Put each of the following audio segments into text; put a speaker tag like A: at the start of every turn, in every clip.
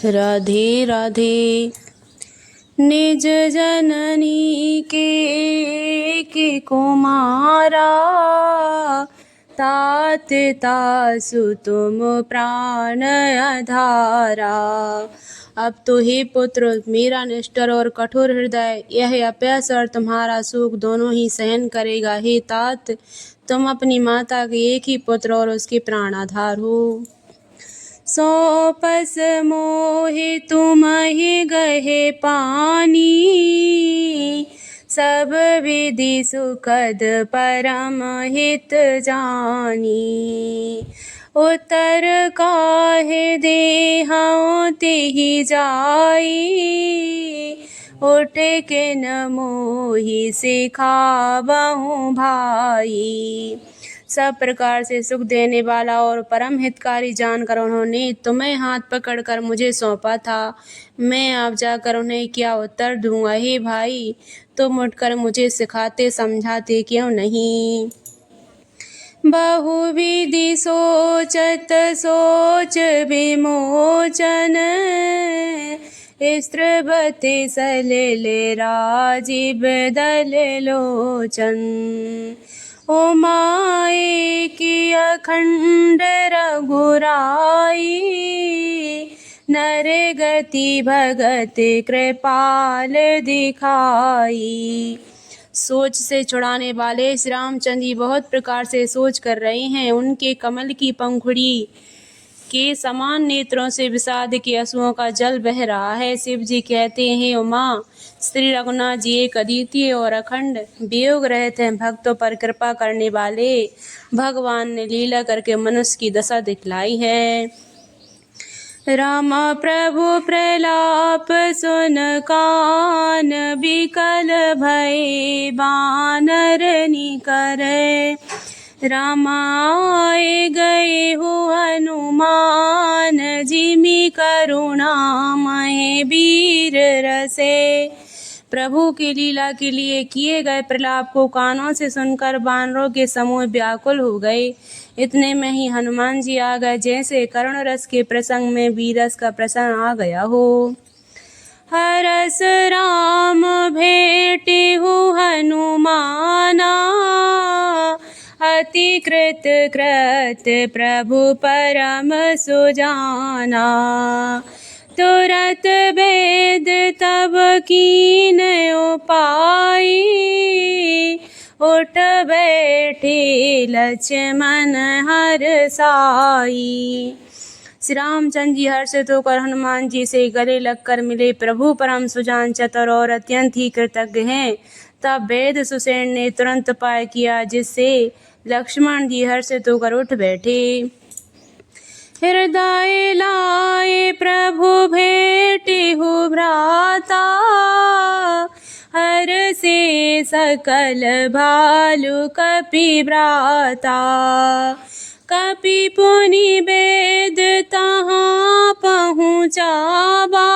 A: राधे राधे। निज जननी के कुमारा, तात तासु तुम प्राण आधारा। अब तो हे पुत्र, मेरा निष्ठुर और कठोर हृदय यह अपयस और तुम्हारा सुख दोनों ही सहन करेगा। हे तात, तुम अपनी माता के एक ही पुत्र और उसके प्राण आधार हो। सौंपस मोहे तुम ही गहे पानी, सब विधि सुखद परम हित जानी। उत्तर काहे देहउँ तेहि जाई, उठ के न मोहि सिखावहु भाई। सब प्रकार से सुख देने वाला और परम हितकारी जानकर उन्होंने तुम्हें हाथ पकड़कर मुझे सौंपा था। मैं अब जाकर उन्हें क्या उत्तर दूंगा। हे भाई, तुम उठकर मुझे सिखाते समझाते क्यों नहीं। बहुविधि सोचत सोच विमोचन, स्त्रवते सलिल राजीव दल लोचन। उमाए की अखंड रघुराई, नर गति भगत कृपाल दिखाई। सोच से छुड़ाने वाले श्री रामचंद्र जी बहुत प्रकार से सोच कर रहे हैं। उनके कमल की पंखुड़ी के समान नेत्रों से विषाद के आंसुओं का जल बह रहा है। शिव जी कहते हैं, उमा, श्री रघुनाथ जी एक अद्वितीय और अखंड वियोग रहित हैं। भक्तों पर कृपा करने वाले भगवान ने लीला करके मनुष्य की दशा दिखलाई है। राम प्रभु प्रलाप सुन कान, विकल भय बानर निकरै। राम आए गए हो हनुमान, जिमि करुणामय वीर रसे। प्रभु की लीला के लिए किए गए प्रलाप को कानों से सुनकर बानरों के समूह व्याकुल हो गए। इतने में ही हनुमान जी आ गए, जैसे करुण रस के प्रसंग में वीरस का प्रसंग आ गया हो। हरस राम भेटे हो हनुमाना, अति कृत कृत प्रभु परम सुजाना। तुरत वेद तब कीन उपाय, उठ बैठे लक्ष्मण हरसाई। श्री रामचंद्र जी हर्षित होकर हनुमान जी से गले लगकर मिले। प्रभु परम सुजान, चतुर और अत्यंत ही कृतज्ञ हैं। तब वेद सुसेन ने तुरंत उपाय किया, जिससे लक्ष्मण जी हर्षित होकर उठ बैठे। हृदय लाए प्रभु भेटे हो भ्राता, हर से सकल भालु कपि भ्राता। कपि पुनि वेद तहाँ पहुँचावा,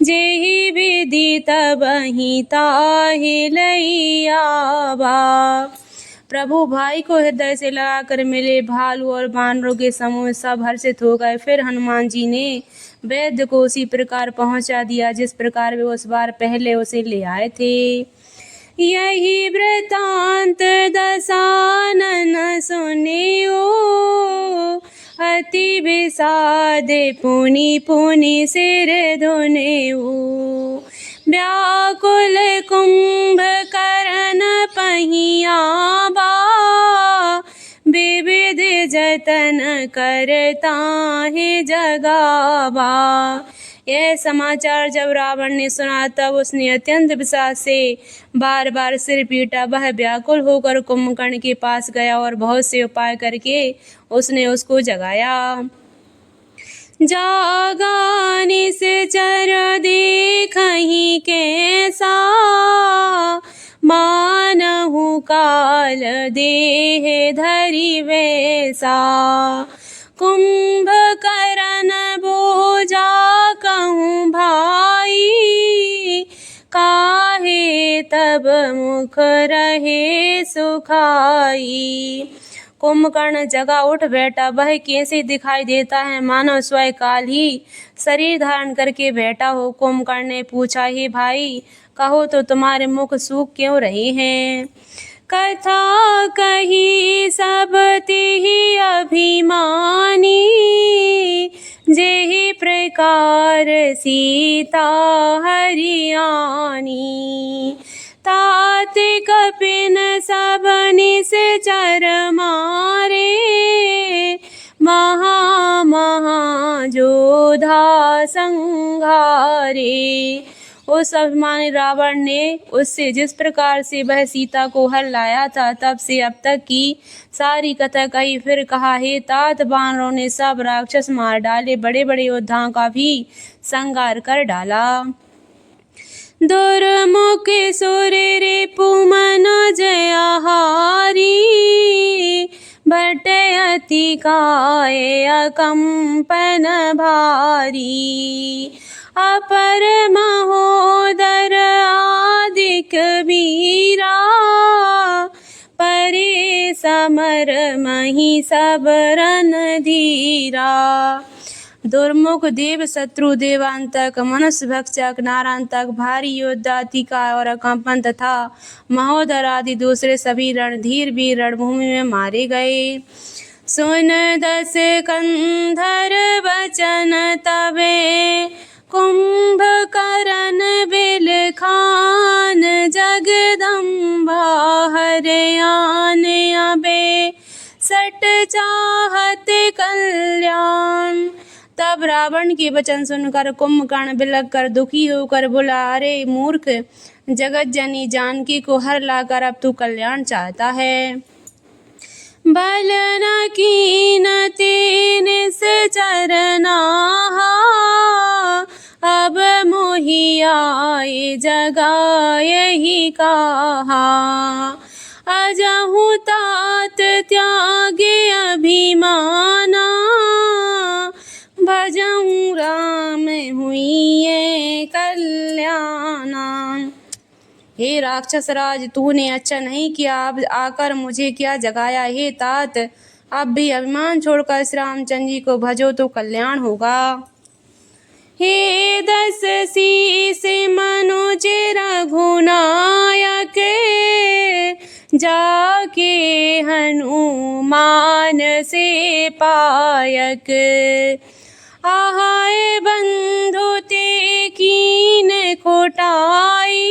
A: जेहि विधि तबहि ताहि लई आवा। प्रभु भाई को हृदय से लगाकर मिले। भालू और बानरों के समूह सब हर्षित हो गए। फिर हनुमान जी ने वैद्य को उसी प्रकार पहुंचा दिया जिस प्रकार वे उस बार पहले उसे ले आए थे। यही वृतांत दशानन सुनियो, अति विषाद पुनि पुनि सिर धुनियो। व्याकुल कुंभकर्ण पहियाबा, विविध जतन करता है जगावा। यह समाचार जब रावण ने सुना, तब उसने अत्यंत विषाद से बार बार सिर पीटा। वह व्याकुल होकर कुंभकर्ण के पास गया और बहुत से उपाय करके उसने उसको जगाया। जागा निश्चर देखहि कैसा, मानहु काल देह धरि वैसा। कुंभकर्ण बोजा कहूँ भाई, काहे तब मुख रहे सुखाई। कुंभकर्ण जगा उठ बैठा। वह कैसे दिखाई देता है, मानो स्वयं काल ही शरीर धारण करके बैठा हो। कुंभकर्ण ने पूछा, हे भाई, कहो तो तुम्हारे मुख सूख क्यों रहे हैं? कथा कही सब तिहि अभिमानी, जेहि प्रकार सीता हरियाणी। तात कपिन सब निश्चर मारे, महा महा जोधा संघारे। उस अभिमानी रावण ने उससे जिस प्रकार से वह सीता को हर लाया था, तब से अब तक की सारी कथा कही। फिर कहा, हे तात, वानरों ने सब राक्षस मार डाले, बड़े बड़े योद्धाओं का भी संहार कर डाला। दुर्मुख सुर रिपु मनोज आहारी, बटे अति काय अकंपन भारी। अपर महोदर आदिक वीरा, परे समर मही सब रणधीरा। दुर्मुख देव, शत्रु देवांतक, मनुष्य भक्षक, नारांतक, भारी योद्धा, अतिकाय और अकंपन तथा महोदर आदि दूसरे सभी रणधीर वीर रणभूमि में मारे गए। सुन दस कंधर वचन तबे, कुंभकर्ण बिलखान, जगदम्बा हरयान अबे, सट चाहत कल्याण। तब रावण के वचन सुनकर कुंभकर्ण बिलख कर दुखी होकर बोला, अरे मूर्ख, जगत जननी जानकी को हर लाकर अब तू कल्याण चाहता है। बल न कीन तीन निश्चर नाहा, अब मोहि आए जगाए ही कहा। अजहु तात त्यागे अभिमाना, भजहु राम हुइए कल्याणा। हे राक्षस राज, तूने अच्छा नहीं किया, अब आकर मुझे क्या जगाया। हे तात, अब भी अभिमान छोड़कर श्री रामचंद्र जी को भजो तो कल्याण होगा। हे दस शीस मनुज रघुनायक, जाके हनुमान से पायक। आहाय बंधु ते कीन कोटाई,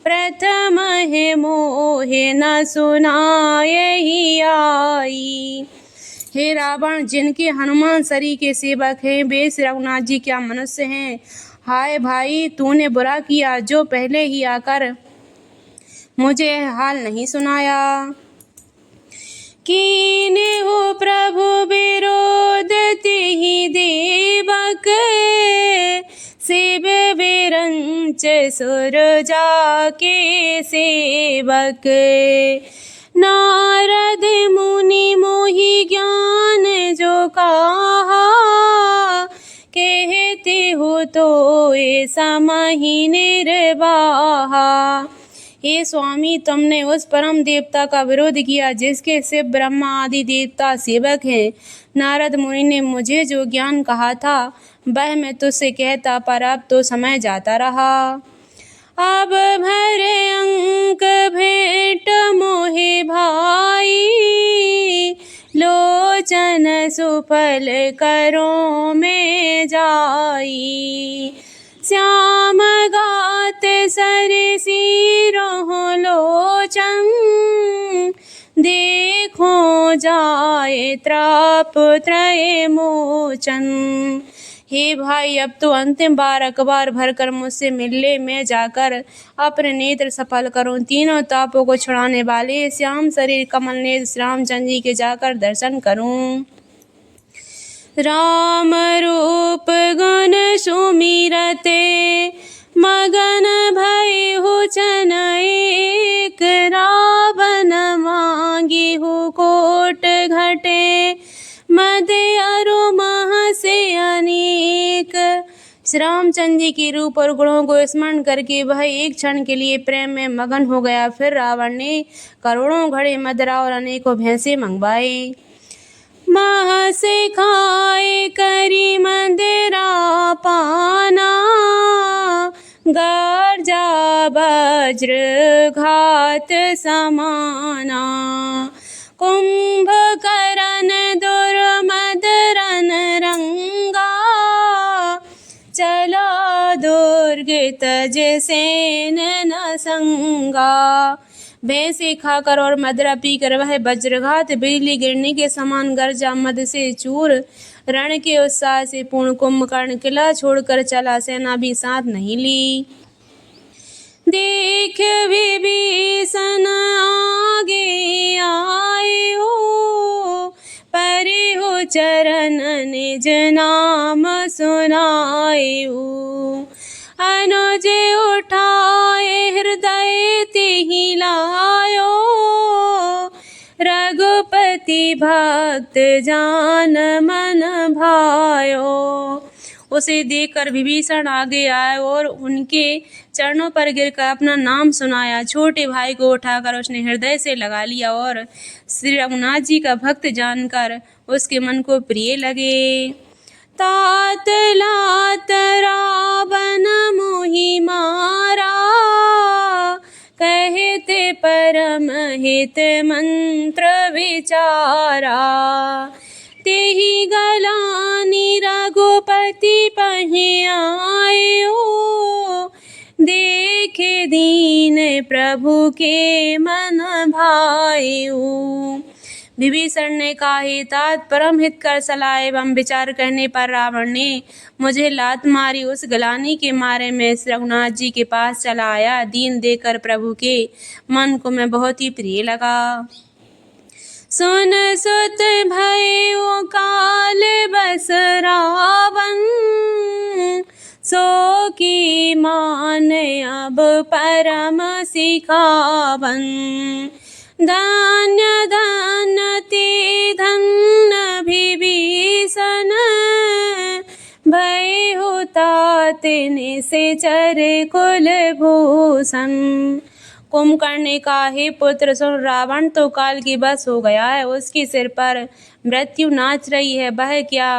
A: प्रथम है मोहे न सुनाए ही आई। हे रावण, जिनके हनुमान सरी के सेवक हैं, वे श्री रघुनाथ जी क्या मनुष्य हैं? हाय भाई, तूने बुरा किया जो पहले ही आकर मुझे हाल नहीं सुनाया। कीने हो प्रभु विरोध तिहि देवक, शिव विरंच सुर जाके सेवक। नारद मुनि मोहि ज्ञान जो कहा, कहते हो तो ये समहि निर्वाहा। हे स्वामी, तुमने उस परम देवता का विरोध किया जिसके शिव ब्रह्मा आदि देवता सेवक हैं। नारद मुनि ने मुझे जो ज्ञान कहा था वह मैं तुझसे कहता, पर अब तो समय जाता रहा। अब भरे अंक भेंट मोहे भाई, लोचन सुफल करो में जाई। श्याम गात सरसी रहो लोचन, देखो जाए त्राप त्रय मोचन। हे भाई, अब तो अंतिम बार अखबार भरकर मुझसे मिल ले, मैं जाकर अपने नेत्र सफल करूं। तीनों तापों को छुड़ाने वाले श्याम शरीर कमल नेत्र श्री रामचंद्र जी के जाकर दर्शन करूं। राम रूप गुण सुमिरते, मगन भई हुचन एक। रावण मांगी हु कोट घटे, मद अरु महसे अनेक। श्री रामचंद्र जी के रूप और गुणों को स्मरण करके वह एक क्षण के लिए प्रेम में मगन हो गया। फिर रावण ने करोड़ों घड़े मदिरा और अनेकों भैंसे मंगवाए। मह से खाए करी मदिरा पाना, गर्जा वज्र घात समाना। कुंभकर्ण दुर्मदरन रंगा, चला दुर्ग तज सेन न संगा। भैंसे खाकर और मदिरा पीकर वह वज्रघात बिजली गिरने के समान गर्जा मद से चूर। रण के उत्साह से पूर्ण कुंभकर्ण किला छोड़कर चला, सेना भी साथ नहीं ली। देख विभीषण आगे आए हो, परे हो चरण निज नाम सुनाए हो। अनुज उठाए हृदय तिहि लायो, रघुपति भक्त जान मन भायो। उसे देखकर विभीषण आगे आए और उनके चरणों पर गिरकर अपना नाम सुनाया। छोटे भाई को उठाकर उसने हृदय से लगा लिया और श्री रघुनाथ जी का भक्त जानकर उसके मन को प्रिय लगे। तात लात रावण मोहि मारा, कहते परम हित मंत्र विचारा। तेहि गलानि रघुपति पहि आयो, देखे दीन प्रभु के मन भायो। विभीषण ने कहा, हे तात, परम हित कर सलाह एवं विचार करने पर रावण ने मुझे लात मारी। उस गलानी के मारे में रघुनाथ जी के पास चला आया। दीन देखकर प्रभु के मन को मैं बहुत ही प्रिय लगा। सुन सुत भयो काल बस रावण, सो की मान अब परम सिखावन। धन्य धन्य ते धन्य विभीषण, भय होता तेने से चर कुल भूषण। कुंभकर्ण ने कहा, हे पुत्र सुन, रावण तो काल की बस हो गया है। उसके सिर पर मृत्यु नाच रही है। वह क्या